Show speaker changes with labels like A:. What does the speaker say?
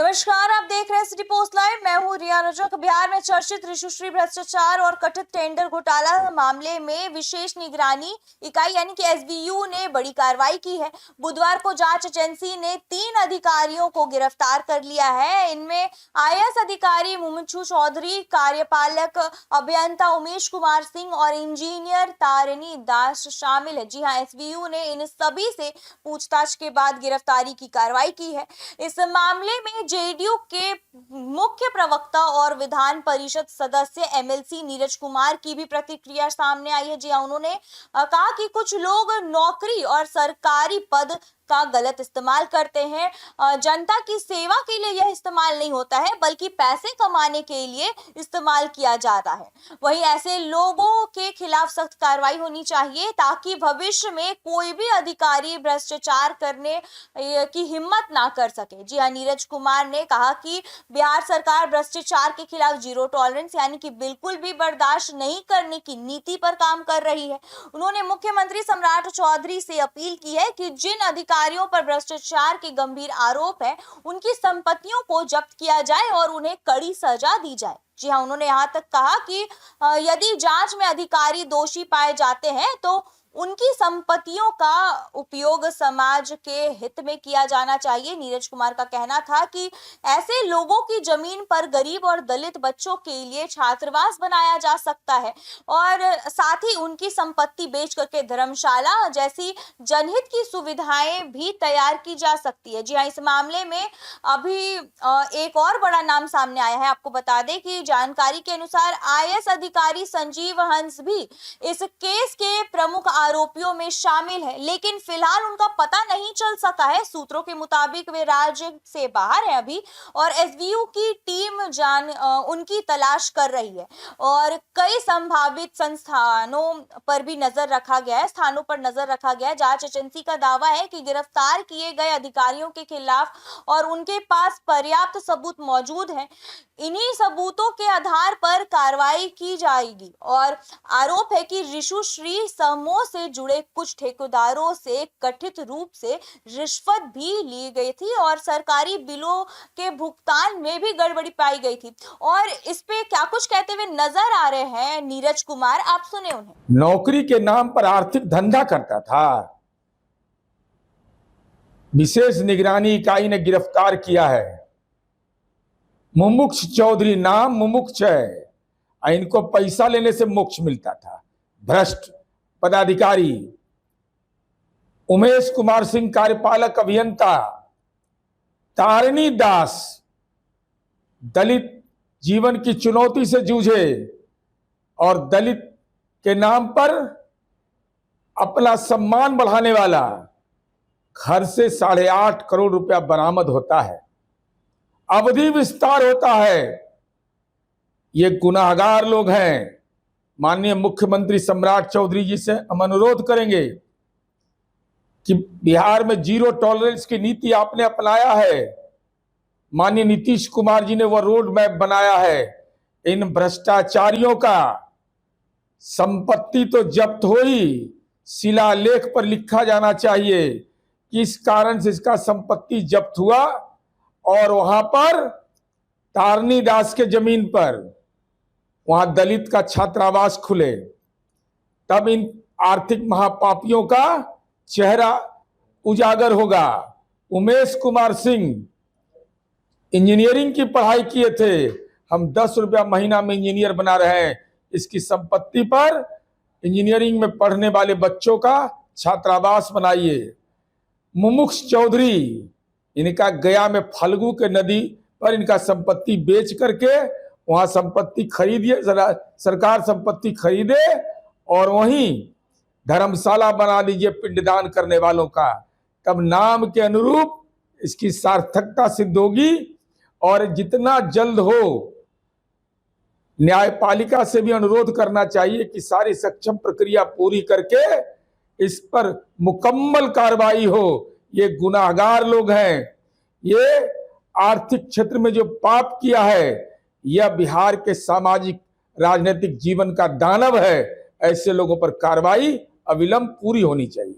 A: नमस्कार, आप देख रहे हैं सिटी पोस्ट लाइव। मैं हूं रिया रजक। बिहार में चर्चित ऋषुश्री भ्रष्टाचार और कथित टेंडर घोटाला मामले में विशेष निगरानी इकाई यानी कि एसवीयू ने बड़ी कार्रवाई की है। बुधवार को जांच एजेंसी ने 3 अधिकारियों को गिरफ्तार कर लिया है। इनमें आईएएस अधिकारी मुमुक्षु चौधरी, कार्यपालक अभियंता उमेश कुमार सिंह और इंजीनियर तारिणी दास शामिल है। जी हाँ, एसवीयू ने इन सभी से पूछताछ के बाद गिरफ्तारी की कार्रवाई की है। इस मामले में जेडीयू के मुख्य प्रवक्ता और विधान परिषद सदस्य एमएलसी नीरज कुमार की भी प्रतिक्रिया सामने आई है। जी हां, उन्होंने कहा कि कुछ लोग नौकरी और सरकारी पद का गलत इस्तेमाल करते हैं। जनता की सेवा के लिए यह इस्तेमाल नहीं होता है, बल्कि पैसे कमाने के लिए इस्तेमाल किया जाता है। वहीं ऐसे लोगों के खिलाफ सख्त कार्रवाई होनी चाहिए ताकि भविष्य में कोई भी अधिकारी भ्रष्टाचार करने की हिम्मत ना कर सके। जी हाँ, नीरज कुमार ने कहा कि बिहार सरकार भ्रष्टाचार के खिलाफ जीरो टॉलरेंस यानी कि बिल्कुल भी बर्दाश्त नहीं करने की नीति पर काम कर रही है। उन्होंने मुख्यमंत्री सम्राट चौधरी से अपील की है कि जिन अधिकारियों पर भ्रष्टाचार के गंभीर आरोप है, उनकी संपत्तियों को जब्त किया जाए और उन्हें कड़ी सजा दी जाए। जी हाँ, उन्होंने यहाँ तक कहा कि यदि जांच में अधिकारी दोषी पाए जाते हैं तो उनकी संपत्तियों का उपयोग समाज के हित में किया जाना चाहिए। नीरज कुमार का कहना था कि ऐसे लोगों की जमीन पर गरीब और दलित बच्चों के लिए छात्रावास बनाया जा सकता है और साथ ही उनकी संपत्ति बेच करके धर्मशाला जैसी जनहित की सुविधाएं भी तैयार की जा सकती है। जी हाँ, इस मामले में अभी एक और बड़ा नाम सामने आया है। आपको बता दें कि जानकारी के अनुसार आईएएस अधिकारी संजीव हंस भी इस केस के प्रमुख आरोपियों में शामिल है, लेकिन फिलहाल उनका पता नहीं चल सका है। सूत्रों के मुताबिक वे राज्य से बाहर है अभी और एसवीयू की टीम उनकी तलाश कर रही है और कई संभावित स्थानों पर नजर रखा गया है। जांच एजेंसी का दावा है कि गिरफ्तार किए गए अधिकारियों के खिलाफ और उनके पास पर्याप्त सबूत मौजूद हैं। इन्हीं सबूतों के आधार पर कार्रवाई की जाएगी और आरोप है कि ऋषुश्री समूह से जुड़े कुछ ठेकेदारों से कथित रूप से रिश्वत भी ली गई थी और सरकारी बिलों के भुगतान में भी गड़बड़ी पाई गई थी। और इस पे क्या कुछ कहते हुए नजर आ रहे हैं नीरज कुमार, आप सुने उन्हें।
B: नौकरी के नाम पर आर्थिक धंधा करता था। विशेष निगरानी इकाई ने गिरफ्तार किया है। मुमुक्ष चौधरी नाम मुमुक्ष है, इनको पैसा लेने से मोक्ष मिलता था। भ्रष्ट पदाधिकारी उमेश कुमार सिंह कार्यपालक अभियंता, तारिणी दास दलित जीवन की चुनौती से जूझे और दलित के नाम पर अपना सम्मान बढ़ाने वाला, घर से 8.5 करोड़ रुपया बरामद होता है, अवधि विस्तार होता है। ये गुनाहगार लोग हैं। माननीय मुख्यमंत्री सम्राट चौधरी जी से हम अनुरोध करेंगे कि बिहार में जीरो टॉलरेंस की नीति आपने अपनाया है। माननीय नीतीश कुमार जी ने वह रोड मैप बनाया है। इन भ्रष्टाचारियों का संपत्ति तो जब्त हुई, शिलालेख पर लिखा जाना चाहिए कि इस कारण से इसका संपत्ति जब्त हुआ और वहां पर तारिणी दास के जमीन पर वहां दलित का छात्रावास खुले, तब इन आर्थिक महापापियों का चेहरा उजागर होगा। उमेश कुमार सिंह इंजीनियरिंग की पढ़ाई किए थे, हम 10 रुपया महीना में इंजीनियर बना रहे हैं। इसकी संपत्ति पर इंजीनियरिंग में पढ़ने वाले बच्चों का छात्रावास बनाइए। मुमुक्ष चौधरी, इनका गया में फल्गु के नदी पर इनका संपत्ति बेच करके वहां संपत्ति खरीदिए, सरकार संपत्ति खरीदे और वहीं धर्मशाला बना लीजिए पिंडदान करने वालों का। तब नाम के अनुरूप इसकी सार्थकता सिद्ध होगी और जितना जल्द हो न्यायपालिका से भी अनुरोध करना चाहिए कि सारी सक्षम प्रक्रिया पूरी करके इस पर मुकम्मल कार्रवाई हो। ये गुनाहगार लोग हैं। ये आर्थिक क्षेत्र में जो पाप किया है, यह बिहार के सामाजिक राजनीतिक जीवन का दानव है। ऐसे लोगों पर कार्रवाई अविलंब पूरी होनी चाहिए।